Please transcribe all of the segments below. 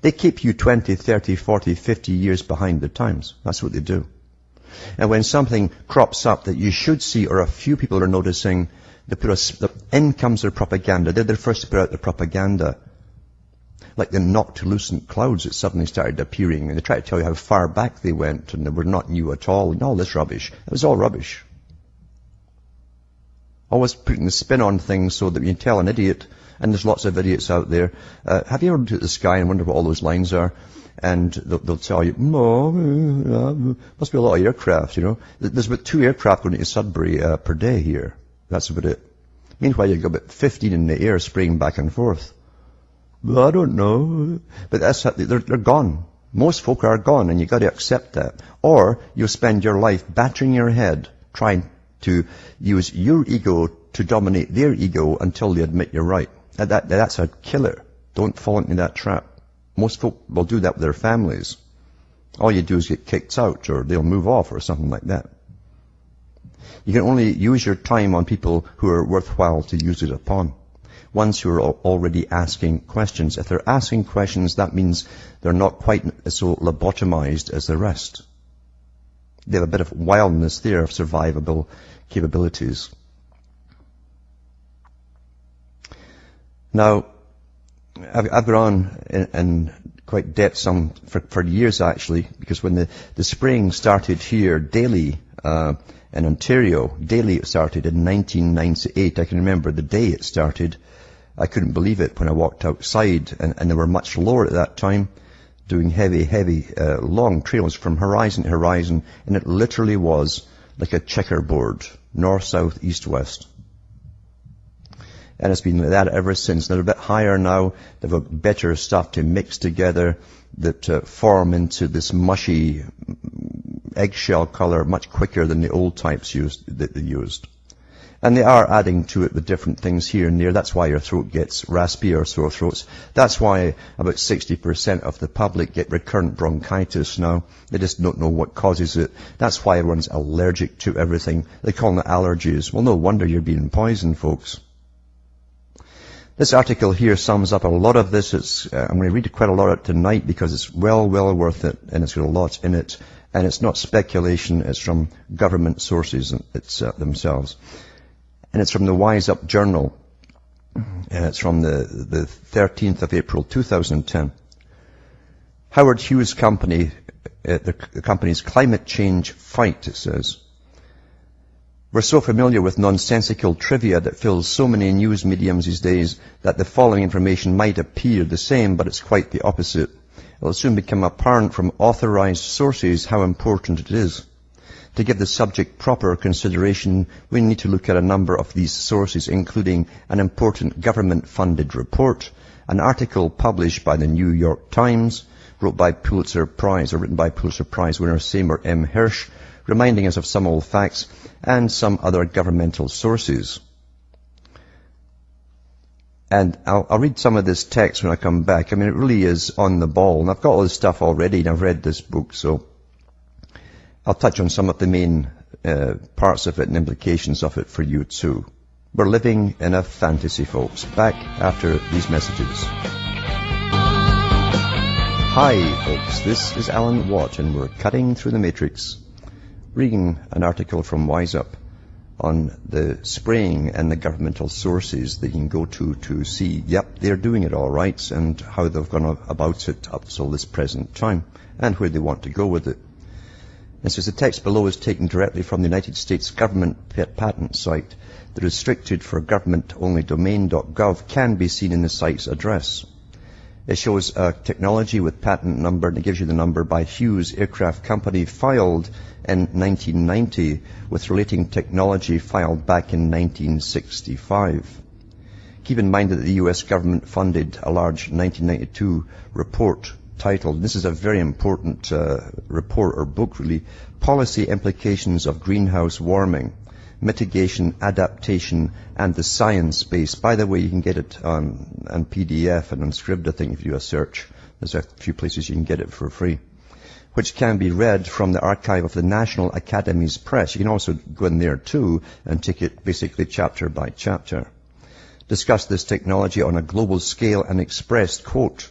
They keep you 20, 30, 40, 50 years behind the times. That's what they do. And when something crops up that you should see, or a few people are noticing, in comes their propaganda. They're the first to put out the propaganda. Like the noctilucent clouds that suddenly started appearing, and they try to tell you how far back they went, and they were not new at all, and all this rubbish. It was all rubbish. Always putting the spin on things so that you can tell an idiot, and there's lots of idiots out there. Have you ever looked at the sky and wondered what all those lines are? And they'll tell you, must be a lot of aircraft, you know. There's about 2 aircraft going to Sudbury per day here. That's about it. Meanwhile, you've got about 15 in the air spraying back and forth. Well, I don't know. But they're gone. Most folk are gone, and you've got to accept that. Or you'll spend your life battering your head, trying to use your ego to dominate their ego until they admit you're right. That's a killer. Don't fall into that trap. Most folk will do that with their families. All you do is get kicked out, or they'll move off, or something like that. You can only use your time on people who are worthwhile to use it upon. Ones who are already asking questions. If they're asking questions, that means they're not quite so lobotomized as the rest. They have a bit of wildness there, of survivable capabilities. Now, I've gone on in quite depth for years actually, because when the spraying started here daily in Ontario, daily it started in 1998. I can remember the day it started. I couldn't believe it when I walked outside, and they were much lower at that time, doing heavy, long trails from horizon to horizon, and it literally was like a checkerboard, north, south, east, west. And it's been like that ever since. They're a bit higher now. They've got better stuff to mix together that form into this mushy eggshell color much quicker than the old types that they used. And they are adding to it with different things here and there. That's why your throat gets raspy or sore throats. That's why about 60% of the public get recurrent bronchitis now. They just don't know what causes it. That's why everyone's allergic to everything. They call it allergies. Well, no wonder you're being poisoned, folks. This article here sums up a lot of this. I'm going to read quite a lot of it tonight because it's well worth it, and it's got a lot in it. And it's not speculation. It's from government sources themselves. And it's from the Wise Up Journal. And it's from the 13th of April, 2010. Howard Hughes Company, the company's climate change fight, it says. We're so familiar with nonsensical trivia that fills so many news mediums these days that the following information might appear the same, but it's quite the opposite. It will soon become apparent from authorized sources how important it is. To give the subject proper consideration, we need to look at a number of these sources, including an important government-funded report, an article published by the New York Times, written by Pulitzer Prize winner Seymour M. Hersh, reminding us of some old facts, and some other governmental sources. And I'll read some of this text when I come back. I mean, it really is on the ball. And I've got all this stuff already, and I've read this book, so I'll touch on some of the main parts of it and implications of it for you too. We're living in a fantasy, folks. Back after these messages. Hi, folks. This is Alan Watt, and we're cutting through the matrix, reading an article from Wise Up on the spraying and the governmental sources that you can go to see, yep, they're doing it all right, and how they've gone about it up till this present time, and where they want to go with it. It says the text below is taken directly from the United States government patent site. The restricted for government-only domain.gov can be seen in the site's address. It shows a technology with patent number, and it gives you the number by Hughes Aircraft Company, filed in 1990, with relating technology filed back in 1965. Keep in mind that the U.S. government funded a large 1992 report titled, this is a very important report or book really, Policy Implications of Greenhouse Warming, Mitigation, Adaptation, and the Science Base. By the way, you can get it on PDF and on Scribd, I think, if you do a search. There's a few places you can get it for free, which can be read from the archive of the National Academies Press. You can also go in there too and take it basically chapter by chapter. Discuss this technology on a global scale and expressed, quote,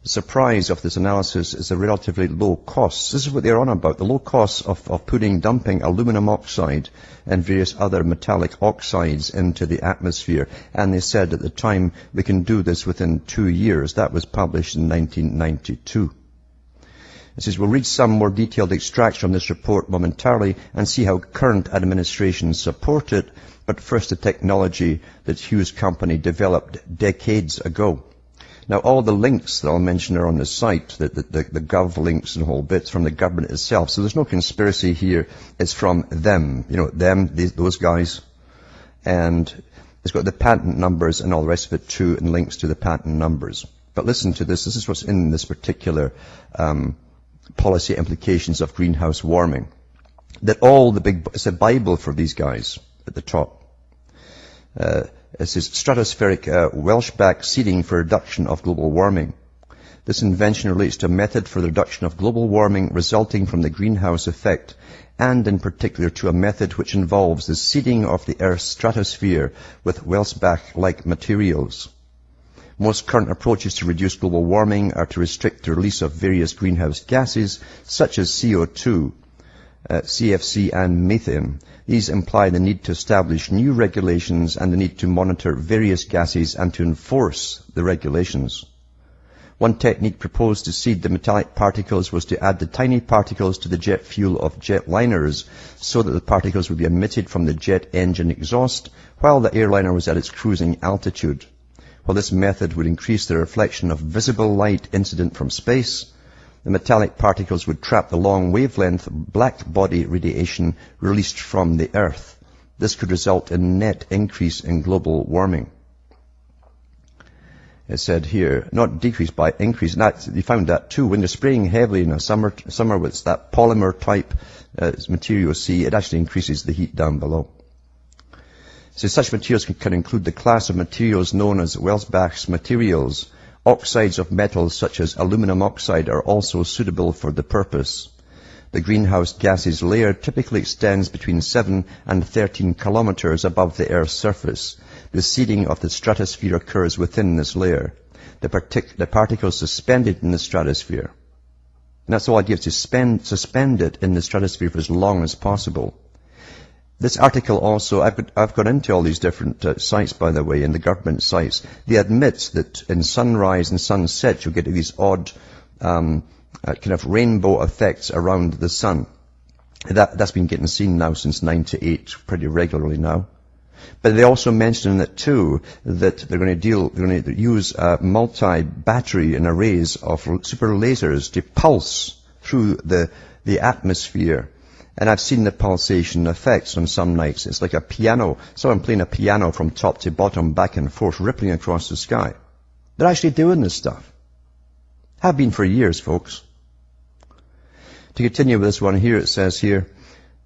The surprise of this analysis is the relatively low costs. This is what they're on about, the low costs of dumping aluminum oxide and various other metallic oxides into the atmosphere. And they said at the time, we can do this within 2 years. That was published in 1992. It says, we'll read some more detailed extracts from this report momentarily and see how current administrations support it. But first, the technology that Hughes Company developed decades ago. Now, all the links that I'll mention are on the site, the gov links and whole bits from the government itself. So there's no conspiracy here. It's from them, those guys. And it's got the patent numbers and all the rest of it too, and links to the patent numbers. But listen to this. This is what's in this particular policy implications of greenhouse warming. That it's a Bible for these guys at the top. It says stratospheric Welshback seeding for reduction of global warming. This invention relates to a method for the reduction of global warming resulting from the greenhouse effect, and in particular to a method which involves the seeding of the Earth's stratosphere with Welshback-like materials. Most current approaches to reduce global warming are to restrict the release of various greenhouse gases, such as CO2, CFC and methane. These imply the need to establish new regulations and the need to monitor various gases and to enforce the regulations. One technique proposed to seed the metallic particles was to add the tiny particles to the jet fuel of jetliners so that the particles would be emitted from the jet engine exhaust while the airliner was at its cruising altitude. While this method would increase the reflection of visible light incident from space, the metallic particles would trap the long wavelength black body radiation released from the Earth. This could result in net increase in global warming. It said here, not decrease by increase. And you found that too. When you're spraying heavily in a summer with that polymer type material C, it actually increases the heat down below. So such materials can include the class of materials known as Welshback's materials. Oxides of metals such as aluminum oxide are also suitable for the purpose. The greenhouse gases layer typically extends between 7 and 13 kilometers above the Earth's surface. The seeding of the stratosphere occurs within this layer. The particles suspended in the stratosphere. And that's all I give, to suspend it in the stratosphere for as long as possible. This article also, I've got into all these different sites, by the way, in the government sites. They admit that in sunrise and sunset, you'll get these odd kind of rainbow effects around the sun. That's been getting seen now since 98, pretty regularly now. But they also mention in it too that they're going to use multi-battery and arrays of super lasers to pulse through the atmosphere. And I've seen the pulsation effects on some nights. It's like a piano, someone playing a piano from top to bottom, back and forth, rippling across the sky. They're actually doing this stuff. Have been for years, folks. To continue with this one here, it says here,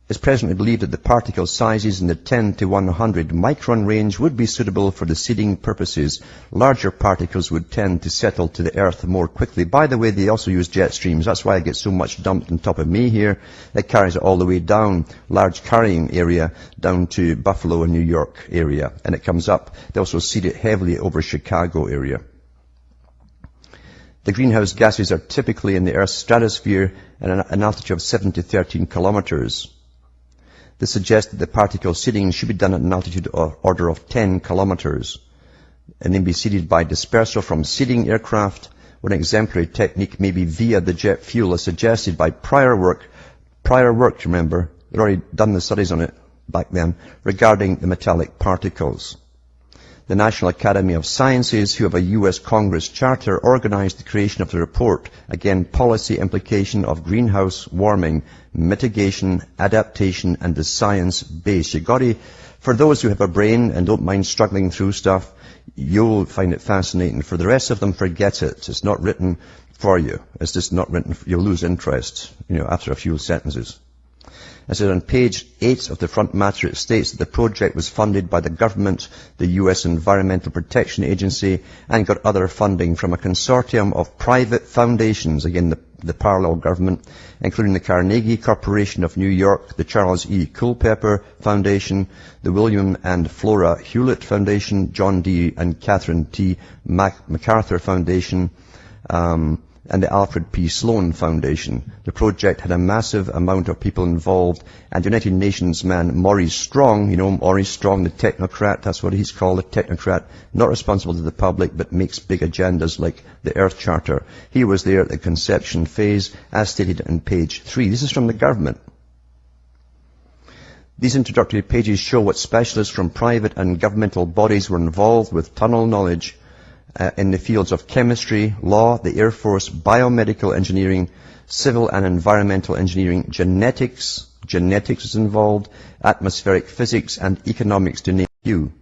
it's presently believed that the particle sizes in the 10 to 100 micron range would be suitable for the seeding purposes. Larger particles would tend to settle to the Earth more quickly. By the way, they also use jet streams. That's why I get so much dumped on top of me here. It carries it all the way down, large carrying area, down to Buffalo and New York area. And it comes up. They also seed it heavily over Chicago area. The greenhouse gases are typically in the Earth's stratosphere at an altitude of 7 to 13 kilometers. This suggests that the particle seeding should be done at an altitude order of 10 kilometers and then be seeded by dispersal from seeding aircraft. One exemplary technique may be via the jet fuel as suggested by prior work, remember, they'd already done the studies on it back then, regarding the metallic particles. The National Academy of Sciences, who have a U.S. Congress charter, organized the creation of the report, again, Policy Implication of Greenhouse Warming, Mitigation, Adaptation, and the Science Base. For those who have a brain and don't mind struggling through stuff, you'll find it fascinating. For the rest of them, forget it. It's not written for you. It's just not written, you'll lose interest, after a few sentences. As on page 8 of the front matter, it states that the project was funded by the government, the U.S. Environmental Protection Agency, and got other funding from a consortium of private foundations, again, the parallel government, including the Carnegie Corporation of New York, the Charles E. Culpeper Foundation, the William and Flora Hewlett Foundation, John D. and Catherine T. MacArthur Foundation, and the Alfred P. Sloan Foundation. The project had a massive amount of people involved, and United Nations man Maurice Strong, you know Maurice Strong, the technocrat, that's what he's called, a technocrat, not responsible to the public, but makes big agendas like the Earth Charter. He was there at the conception phase, as stated on page 3. This is from the government. These introductory pages show what specialists from private and governmental bodies were involved with tunnel knowledge in the fields of chemistry, law, the Air Force, biomedical engineering, civil and environmental engineering, genetics is involved, atmospheric physics, and economics, to name a few.